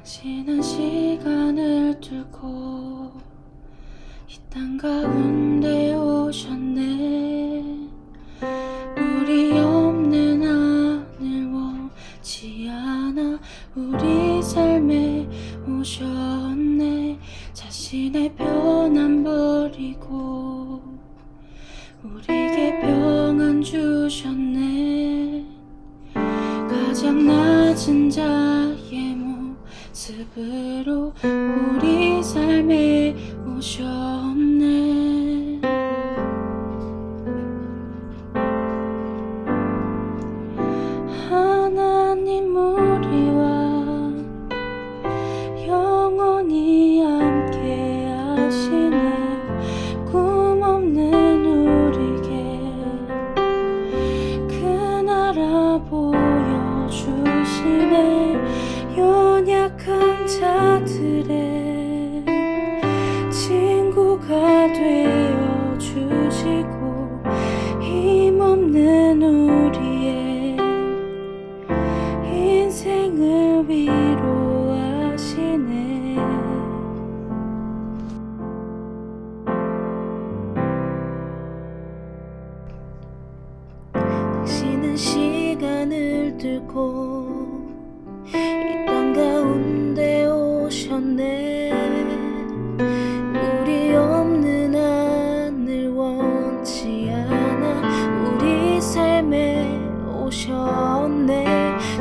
지난 시간을 두고 이 땅 가운데 오셨네. 우리 없는 하늘 원치 않아 우리 삶에 오셨네. 자신의 편안 버리고 우리에게 평안 주셨네. 가장 낮은 자의 모습으로 우리 삶에 오셨네. 하나님 우리와 영원히 함께 하시네. 꿈 없는 우리에게 그 나라 보여주시네. 연약한 자들의 친구가 되어 주시고 힘없는 우리의 인생을 위로하시네. 당신은 시간을 두고 이 땅 가운데 오셨네. 우리 없는 하늘 원치 않아 우리 삶에 오셨네.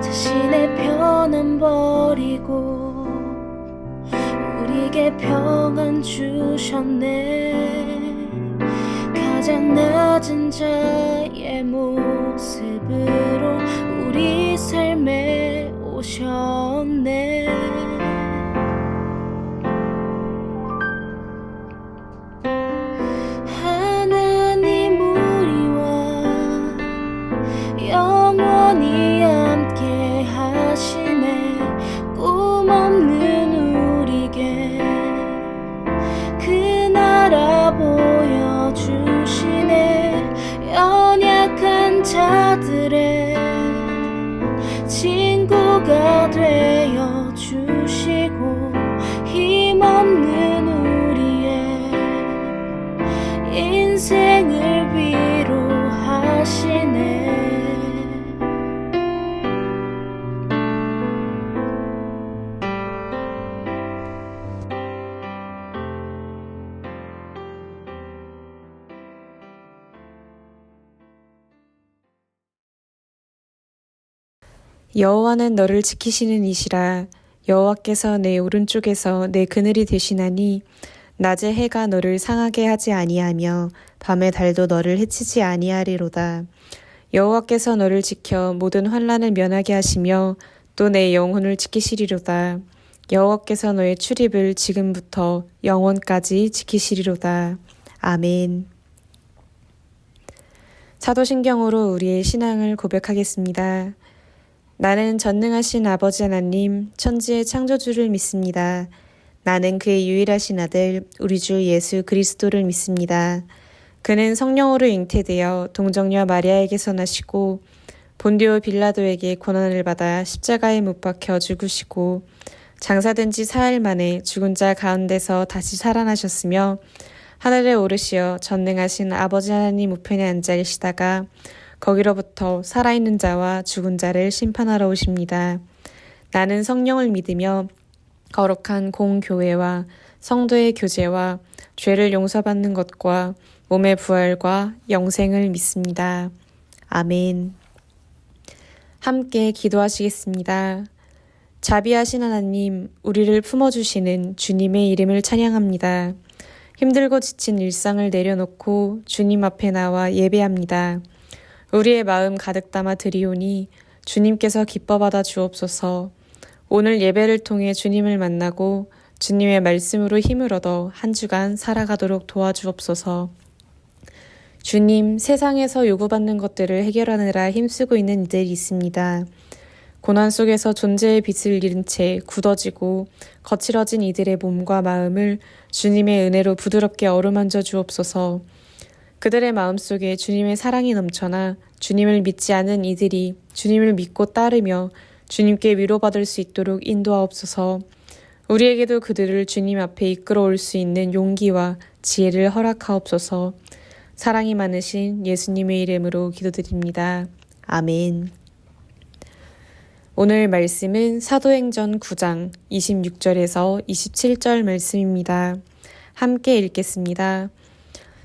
자신의 편안 버리고 우리에게 평안 주셨네. 가장 낮은 자의 모습으로 우리 삶에 오셨네. 하나님 우리와 영원히 함께 하시네. 꿈 없는 우리에게 그 나라 보여주시네. 연약한 자들의 친구가 되어 주시고 힘없는 우리의 인생을 위로하시네. 여호와는 너를 지키시는 이시라. 여호와께서 내 오른쪽에서 내 그늘이 되시나니 낮에 해가 너를 상하게 하지 아니하며 밤에 달도 너를 해치지 아니하리로다. 여호와께서 너를 지켜 모든 환난을 면하게 하시며 또 내 영혼을 지키시리로다. 여호와께서 너의 출입을 지금부터 영원까지 지키시리로다. 아멘. 사도신경으로 우리의 신앙을 고백하겠습니다. 나는 전능하신 아버지 하나님, 천지의 창조주를 믿습니다. 나는 그의 유일하신 아들, 우리 주 예수 그리스도를 믿습니다. 그는 성령으로 잉태되어 동정녀 마리아에게서 나시고 본디오 빌라도에게 고난을 받아 십자가에 못 박혀 죽으시고 장사된 지 사흘 만에 죽은 자 가운데서 다시 살아나셨으며 하늘에 오르시어 전능하신 아버지 하나님 우편에 앉아 계시다가 거기로부터 살아있는 자와 죽은 자를 심판하러 오십니다. 나는 성령을 믿으며 거룩한 공교회와 성도의 교제와 죄를 용서받는 것과 몸의 부활과 영생을 믿습니다. 아멘. 함께 기도하시겠습니다. 자비하신 하나님, 우리를 품어주시는 주님의 이름을 찬양합니다. 힘들고 지친 일상을 내려놓고 주님 앞에 나와 예배합니다. 우리의 마음 가득 담아 드리오니 주님께서 기뻐 받아 주옵소서. 오늘 예배를 통해 주님을 만나고 주님의 말씀으로 힘을 얻어 한 주간 살아가도록 도와주옵소서. 주님, 세상에서 요구받는 것들을 해결하느라 힘쓰고 있는 이들이 있습니다. 고난 속에서 존재의 빛을 잃은 채 굳어지고 거칠어진 이들의 몸과 마음을 주님의 은혜로 부드럽게 어루만져 주옵소서. 그들의 마음속에 주님의 사랑이 넘쳐나 주님을 믿지 않은 이들이 주님을 믿고 따르며 주님께 위로받을 수 있도록 인도하옵소서. 우리에게도 그들을 주님 앞에 이끌어올 수 있는 용기와 지혜를 허락하옵소서. 사랑이 많으신 예수님의 이름으로 기도드립니다. 아멘. 오늘 말씀은 사도행전 9장 26절에서 27절 말씀입니다. 함께 읽겠습니다.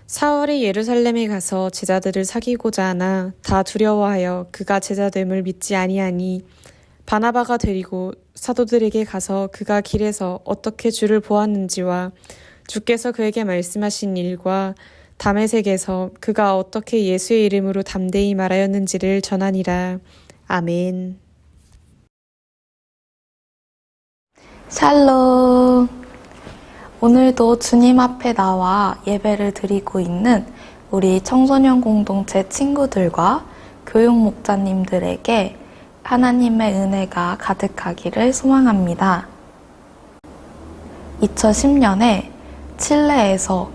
사울이 예루살렘에 가서 제자들을 사귀고자 하나 다 두려워하여 그가 제자됨을 믿지 아니하니 바나바가 데리고 사도들에게 가서 그가 길에서 어떻게 주를 보았는지와 주께서 그에게 말씀하신 일과 다메섹에서 그가 어떻게 예수의 이름으로 담대히 말하였는지를 전하니라. 아멘. 샬롬. 오늘도 주님 앞에 나와 예배를 드리고 있는 우리 청소년 공동체 친구들과 교육 목자님들에게 하나님의 은혜가 가득하기를 소망합니다. 2010년에 칠레에서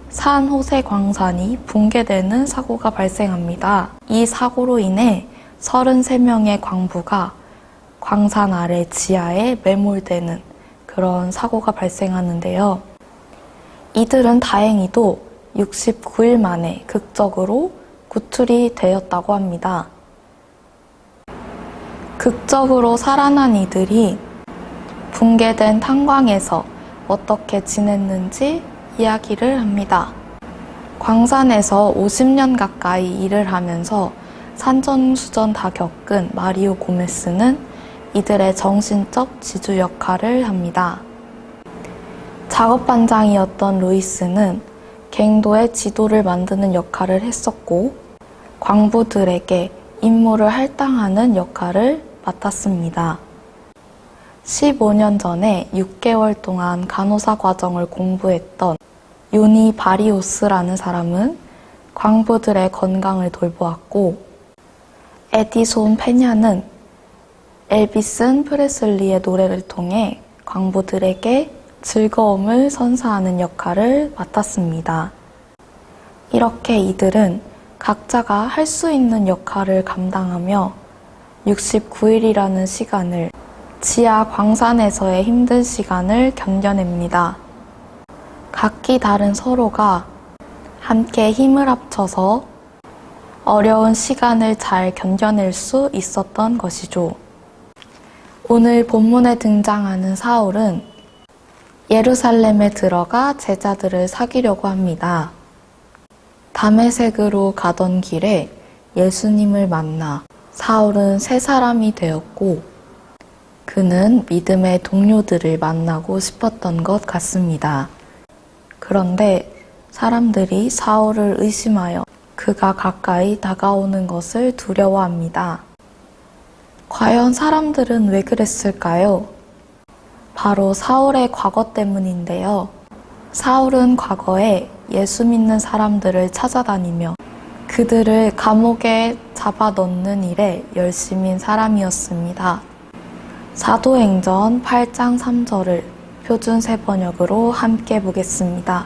산호세 광산이 붕괴되는 사고가 발생합니다. 이 사고로 인해 33명의 광부가 광산 아래 지하에 매몰되는 그런 사고가 발생하는데요. 이들은 다행히도 69일 만에 극적으로 구출이 되었다고 합니다. 극적으로 살아난 이들이 붕괴된 탄광에서 어떻게 지냈는지 이야기를 합니다. 광산에서 50년 가까이 일을 하면서 산전수전 다 겪은 마리오 고메스는 이들의 정신적 지주 역할을 합니다. 작업반장이었던 루이스는 갱도의 지도를 만드는 역할을 했었고 광부들에게 임무를 할당하는 역할을 맡았습니다. 15년 전에 6개월 동안 간호사 과정을 공부했던 요니 바리오스라는 사람은 광부들의 건강을 돌보았고 에디손 페냐는 엘비슨 프레슬리의 노래를 통해 광부들에게 즐거움을 선사하는 역할을 맡았습니다. 이렇게 이들은 각자가 할 수 있는 역할을 감당하며 69일이라는 시간을 지하 광산에서의 힘든 시간을 견뎌냅니다. 각기 다른 서로가 함께 힘을 합쳐서 어려운 시간을 잘 견뎌낼 수 있었던 것이죠. 오늘 본문에 등장하는 사울은 예루살렘에 들어가 제자들을 사귀려고 합니다. 다메섹으로 가던 길에 예수님을 만나 사울은 새 사람이 되었고 그는 믿음의 동료들을 만나고 싶었던 것 같습니다. 그런데 사람들이 사울을 의심하여 그가 가까이 다가오는 것을 두려워합니다. 과연 사람들은 왜 그랬을까요? 바로 사울의 과거 때문인데요. 사울은 과거에 예수 믿는 사람들을 찾아다니며 그들을 감옥에 잡아넣는 일에 열심인 사람이었습니다. 사도행전 8장 3절을 표준 세번역으로 함께 보겠습니다.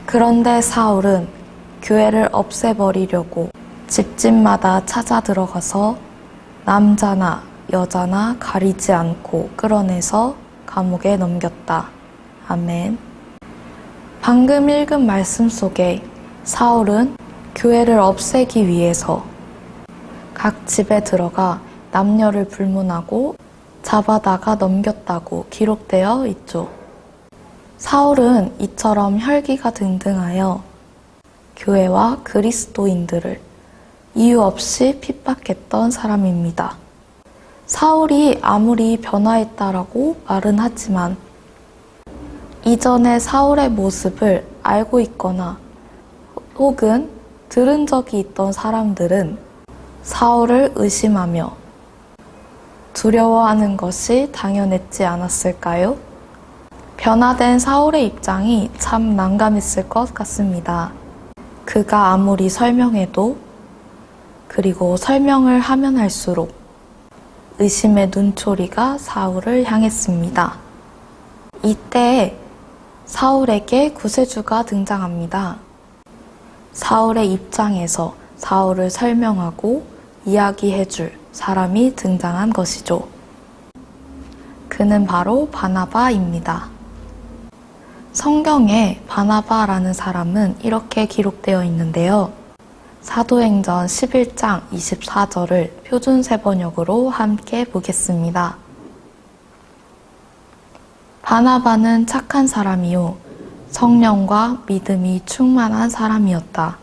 그런데 사울은 교회를 없애버리려고 집집마다 찾아 들어가서 남자나 여자나 가리지 않고 끌어내서 감옥에 넘겼다. 아멘. 방금 읽은 말씀 속에 사울은 교회를 없애기 위해서 각 집에 들어가 남녀를 불문하고 잡아다가 넘겼다고 기록되어 있죠. 사울은 이처럼 혈기가 등등하여 교회와 그리스도인들을 이유 없이 핍박했던 사람입니다. 사울이 아무리 변화했다라고 말은 하지만 이전의 사울의 모습을 알고 있거나 혹은 들은 적이 있던 사람들은 사울을 의심하며 두려워하는 것이 당연했지 않았을까요? 변화된 사울의 입장이 참 난감했을 것 같습니다. 그가 아무리 설명해도 그리고 설명을 하면 할수록 의심의 눈초리가 사울을 향했습니다. 이때 사울에게 구세주가 등장합니다. 사울의 입장에서 사울을 설명하고 이야기해줄 사람이 등장한 것이죠. 그는 바로 바나바입니다. 성경에 바나바라는 사람은 이렇게 기록되어 있는데요. 사도행전 11장 24절을 표준세 번역으로 함께 보겠습니다. 바나바는 착한 사람이요 성령과 믿음이 충만한 사람이었다.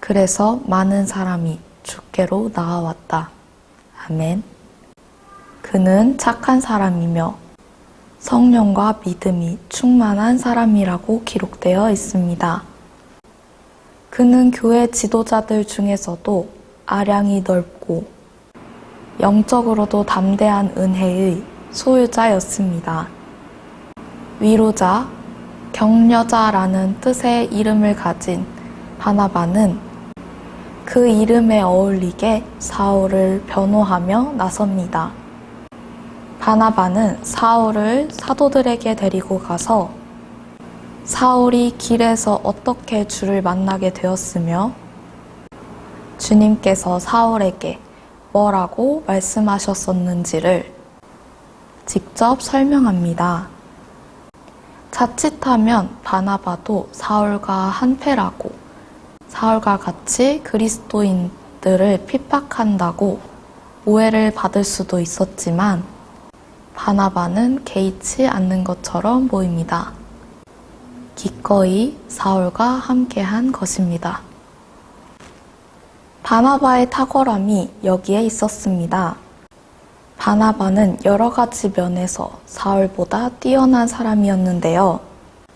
그래서 많은 사람이 주께로 나아왔다. 아멘. 그는 착한 사람이며 성령과 믿음이 충만한 사람이라고 기록되어 있습니다. 그는 교회 지도자들 중에서도 아량이 넓고 영적으로도 담대한 은혜의 소유자였습니다. 위로자, 격려자라는 뜻의 이름을 가진 바나바는 그 이름에 어울리게 사울을 변호하며 나섭니다. 바나바는 사울을 사도들에게 데리고 가서 사울이 길에서 어떻게 주를 만나게 되었으며 주님께서 사울에게 뭐라고 말씀하셨었는지를 직접 설명합니다. 자칫하면 바나바도 사울과 한패라고 사울과 같이 그리스도인들을 핍박한다고 오해를 받을 수도 있었지만 바나바는 개의치 않는 것처럼 보입니다. 기꺼이 사울과 함께한 것입니다. 바나바의 탁월함이 여기에 있었습니다. 바나바는 여러 가지 면에서 사울보다 뛰어난 사람이었는데요.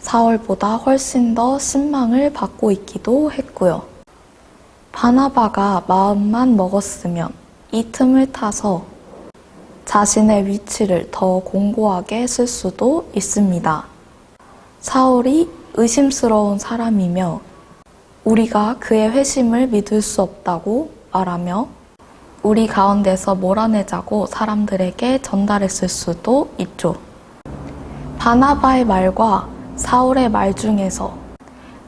사울보다 훨씬 더 신망을 받고 있기도 했고요. 바나바가 마음만 먹었으면 이 틈을 타서 자신의 위치를 더 공고하게 쓸 수도 있습니다. 사울이 의심스러운 사람이며 우리가 그의 회심을 믿을 수 없다고 말하며 우리 가운데서 몰아내자고 사람들에게 전달했을 수도 있죠. 바나바의 말과 사울의 말 중에서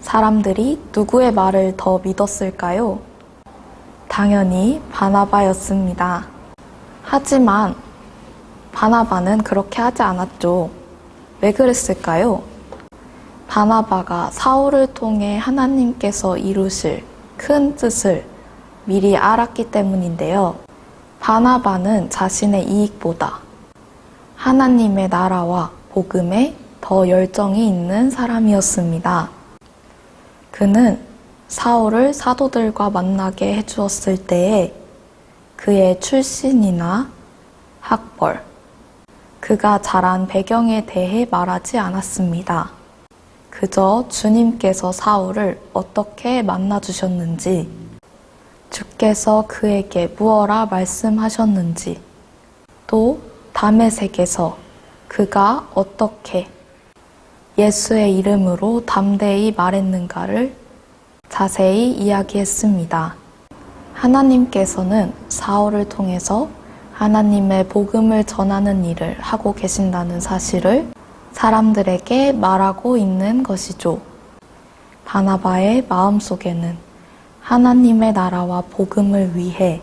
사람들이 누구의 말을 더 믿었을까요? 당연히 바나바였습니다. 하지만 바나바는 그렇게 하지 않았죠. 왜 그랬을까요? 바나바가 사울을 통해 하나님께서 이루실 큰 뜻을 미리 알았기 때문인데요. 바나바는 자신의 이익보다 하나님의 나라와 복음에 더 열정이 있는 사람이었습니다. 그는 사울을 사도들과 만나게 해주었을 때에 그의 출신이나 학벌, 그가 자란 배경에 대해 말하지 않았습니다. 그저 주님께서 사울을 어떻게 만나주셨는지, 주께서 그에게 무엇라 말씀하셨는지, 또 다메섹에서 그가 어떻게 예수의 이름으로 담대히 말했는가를 자세히 이야기했습니다. 하나님께서는 사울을 통해서 하나님의 복음을 전하는 일을 하고 계신다는 사실을 사람들에게 말하고 있는 것이죠. 바나바의 마음속에는 하나님의 나라와 복음을 위해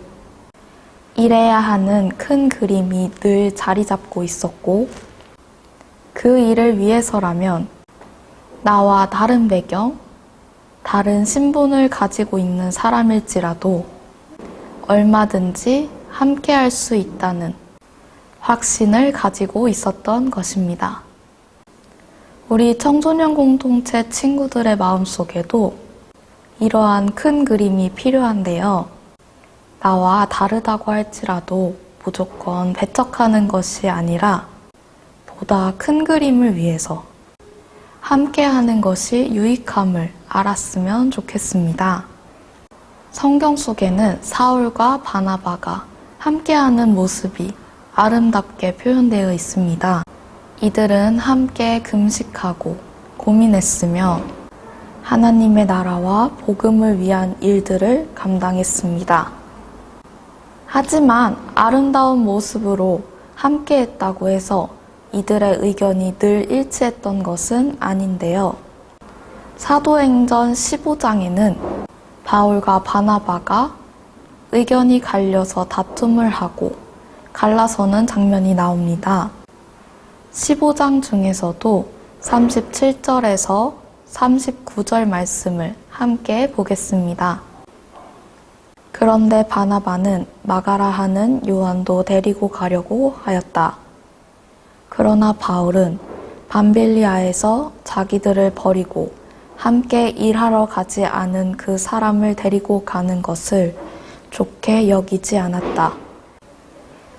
일해야 하는 큰 그림이 늘 자리 잡고 있었고, 그 일을 위해서라면 나와 다른 배경, 다른 신분을 가지고 있는 사람일지라도 얼마든지 함께할 수 있다는 확신을 가지고 있었던 것입니다. 우리 청소년 공동체 친구들의 마음속에도 이러한 큰 그림이 필요한데요. 나와 다르다고 할지라도 무조건 배척하는 것이 아니라 보다 큰 그림을 위해서 함께하는 것이 유익함을 알았으면 좋겠습니다. 성경 속에는 사울과 바나바가 함께하는 모습이 아름답게 표현되어 있습니다. 이들은 함께 금식하고 고민했으며 하나님의 나라와 복음을 위한 일들을 감당했습니다. 하지만 아름다운 모습으로 함께했다고 해서 이들의 의견이 늘 일치했던 것은 아닌데요. 사도행전 15장에는 바울과 바나바가 의견이 갈려서 다툼을 하고 갈라서는 장면이 나옵니다. 15장 중에서도 37절에서 39절 말씀을 함께 보겠습니다. 그런데 바나바는 마가라 하는 요한도 데리고 가려고 하였다. 그러나 바울은 밤빌리아에서 자기들을 버리고 함께 일하러 가지 않은 그 사람을 데리고 가는 것을 좋게 여기지 않았다.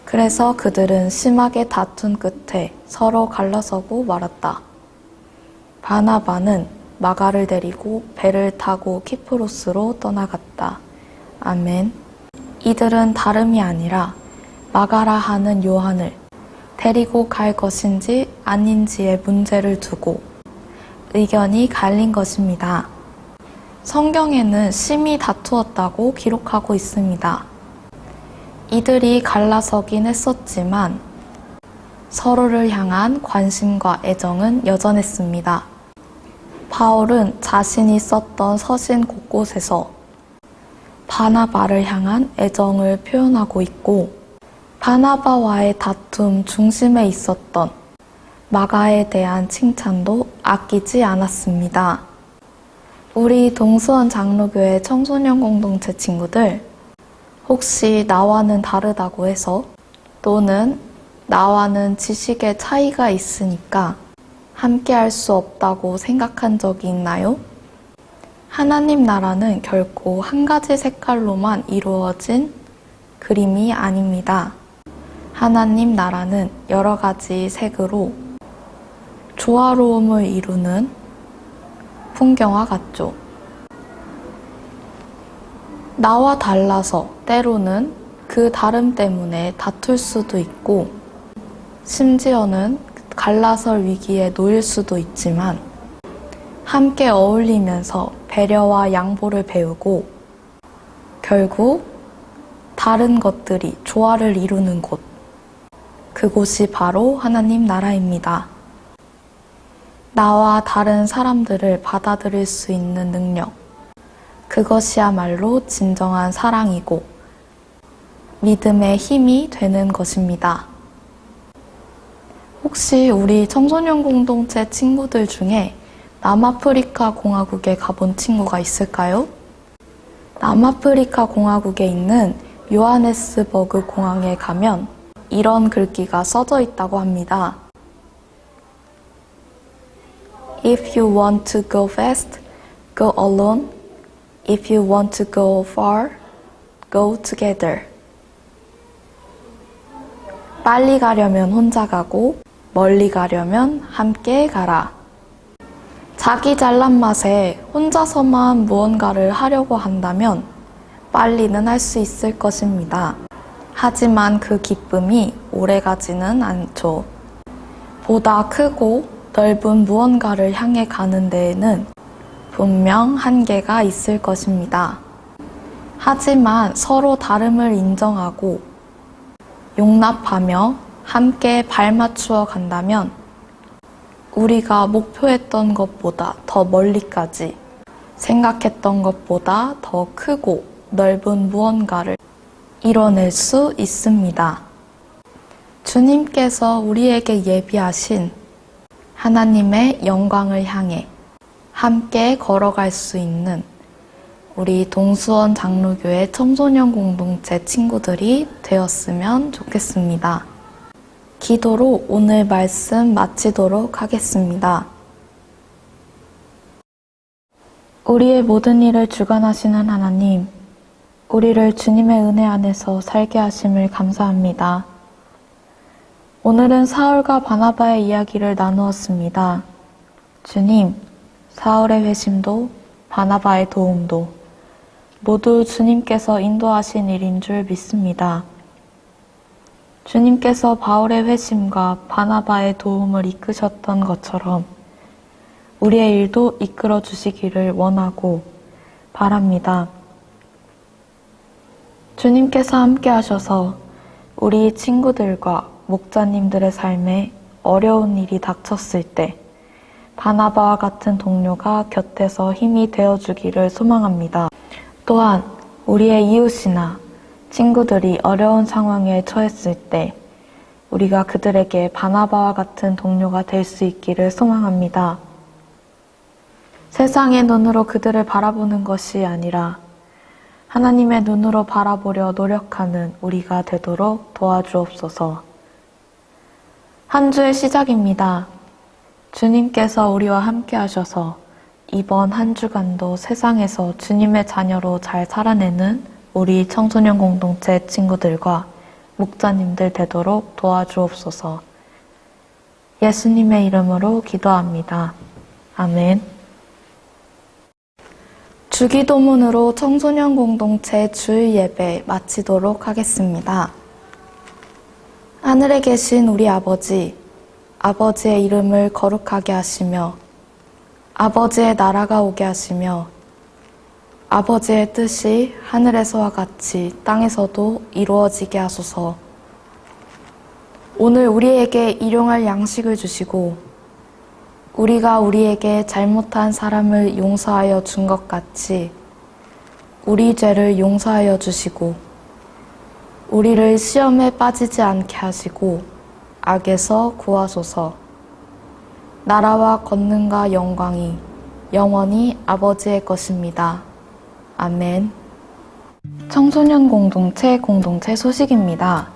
그래서 그들은 심하게 다툰 끝에 서로 갈라서고 말았다. 바나바는 마가를 데리고 배를 타고 키프로스로 떠나갔다. 아멘. 이들은 다름이 아니라 마가라 하는 요한을 데리고 갈 것인지 아닌지의 문제를 두고 의견이 갈린 것입니다. 성경에는 심히 다투었다고 기록하고 있습니다. 이들이 갈라서긴 했었지만 서로를 향한 관심과 애정은 여전했습니다. 바울은 자신이 썼던 서신 곳곳에서 바나바를 향한 애정을 표현하고 있고 바나바와의 다툼 중심에 있었던 마가에 대한 칭찬도 아끼지 않았습니다. 우리 동수원 장로교회 청소년 공동체 친구들, 혹시 나와는 다르다고 해서 또는 나와는 지식의 차이가 있으니까 함께 할 수 없다고 생각한 적이 있나요? 하나님 나라는 결코 한 가지 색깔로만 이루어진 그림이 아닙니다. 하나님 나라는 여러 가지 색으로 조화로움을 이루는 풍경화 같죠. 나와 달라서 때로는 그 다름 때문에 다툴 수도 있고 심지어는 갈라설 위기에 놓일 수도 있지만 함께 어울리면서 배려와 양보를 배우고 결국 다른 것들이 조화를 이루는 곳, 그곳이 바로 하나님 나라입니다. 나와 다른 사람들을 받아들일 수 있는 능력, 그것이야말로 진정한 사랑이고 믿음의 힘이 되는 것입니다. 혹시 우리 청소년 공동체 친구들 중에 남아프리카 공화국에 가본 친구가 있을까요? 남아프리카 공화국에 있는 요하네스버그 공항에 가면 이런 글귀가 써져 있다고 합니다. If you want to go fast, go alone. If you want to go far, go together. 빨리 가려면 혼자 가고 멀리 가려면 함께 가라. 자기 잘난 맛에 혼자서만 무언가를 하려고 한다면 빨리는 할 수 있을 것입니다. 하지만 그 기쁨이 오래가지는 않죠. 보다 크고 넓은 무언가를 향해 가는 데에는 분명 한계가 있을 것입니다. 하지만 서로 다름을 인정하고 용납하며 함께 발맞추어 간다면 우리가 목표했던 것보다 더 멀리까지 생각했던 것보다 더 크고 넓은 무언가를 이뤄낼 수 있습니다. 주님께서 우리에게 예비하신 하나님의 영광을 향해 함께 걸어갈 수 있는 우리 동수원 장로교회 청소년 공동체 친구들이 되었으면 좋겠습니다. 기도로 오늘 말씀 마치도록 하겠습니다. 우리의 모든 일을 주관하시는 하나님, 우리를 주님의 은혜 안에서 살게 하심을 감사합니다. 오늘은 사울과 바나바의 이야기를 나누었습니다. 주님, 사울의 회심도 바나바의 도움도 모두 주님께서 인도하신 일인 줄 믿습니다. 주님께서 바울의 회심과 바나바의 도움을 이끄셨던 것처럼 우리의 일도 이끌어 주시기를 원하고 바랍니다. 주님께서 함께 하셔서 우리 친구들과 목자님들의 삶에 어려운 일이 닥쳤을 때 바나바와 같은 동료가 곁에서 힘이 되어주기를 소망합니다. 또한 우리의 이웃이나 친구들이 어려운 상황에 처했을 때 우리가 그들에게 바나바와 같은 동료가 될 수 있기를 소망합니다. 세상의 눈으로 그들을 바라보는 것이 아니라 하나님의 눈으로 바라보려 노력하는 우리가 되도록 도와주옵소서. 한 주의 시작입니다. 주님께서 우리와 함께 하셔서 이번 한 주간도 세상에서 주님의 자녀로 잘 살아내는 우리 청소년 공동체 친구들과 목자님들 되도록 도와주옵소서. 예수님의 이름으로 기도합니다. 아멘. 주기도문으로 청소년 공동체 주일 예배 마치도록 하겠습니다. 하늘에 계신 우리 아버지, 아버지의 이름을 거룩하게 하시며 아버지의 나라가 오게 하시며 아버지의 뜻이 하늘에서와 같이 땅에서도 이루어지게 하소서. 오늘 우리에게 일용할 양식을 주시고 우리가 우리에게 잘못한 사람을 용서하여 준 것 같이 우리 죄를 용서하여 주시고 우리를 시험에 빠지지 않게 하시고 악에서 구하소서. 나라와 권능과 영광이 영원히 아버지의 것입니다. 아멘. 청소년 공동체 소식입니다.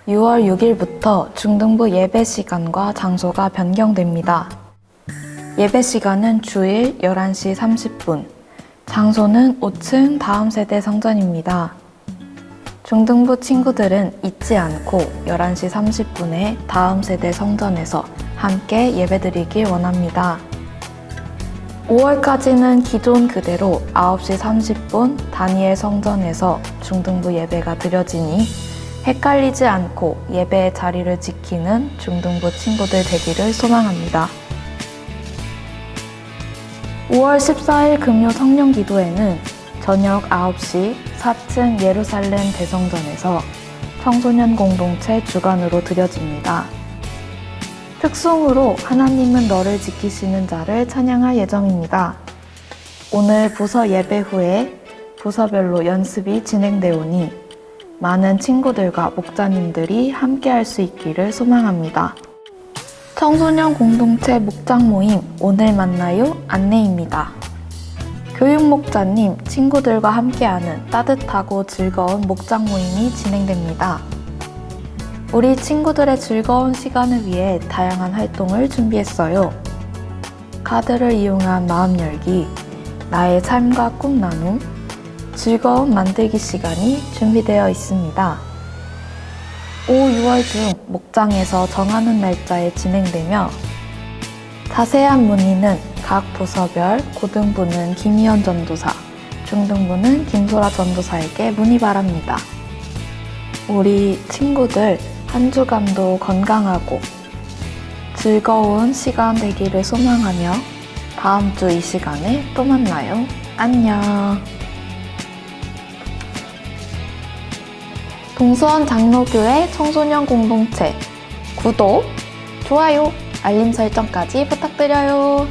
6월 6일부터 중등부 예배 시간과 장소가 변경됩니다. 예배 시간은 주일 11시 30분, 장소는 5층 다음 세대 성전입니다. 중등부 친구들은 잊지 않고 11시 30분에 다음 세대 성전에서 함께 예배드리길 원합니다. 5월까지는 기존 그대로 9시 30분 다니엘 성전에서 중등부 예배가 드려지니 헷갈리지 않고 예배의 자리를 지키는 중등부 친구들 되기를 소망합니다. 5월 14일 금요 성령 기도회는 저녁 9시 4층 예루살렘 대성전에서 청소년 공동체 주관으로 드려집니다. 특송으로 하나님은 너를 지키시는 자를 찬양할 예정입니다. 오늘 부서 예배 후에 부서별로 연습이 진행되오니 많은 친구들과 목자님들이 함께 할 수 있기를 소망합니다. 청소년 공동체 목장 모임 오늘 만나요 안내입니다. 교육 목자님, 친구들과 함께하는 따뜻하고 즐거운 목장 모임이 진행됩니다. 우리 친구들의 즐거운 시간을 위해 다양한 활동을 준비했어요. 카드를 이용한 마음 열기, 나의 삶과 꿈 나눔, 즐거운 만들기 시간이 준비되어 있습니다. 5, 6월 중 목장에서 정하는 날짜에 진행되며 자세한 문의는 각 부서별 고등부는 김희연 전도사, 중등부는 김소라 전도사에게 문의 바랍니다. 우리 친구들 한 주간도 건강하고 즐거운 시간 되기를 소망하며 다음 주 이 시간에 또 만나요. 안녕. 동수원 장로교회 청소년 공동체 구독, 좋아요, 알림 설정까지 부탁드려요.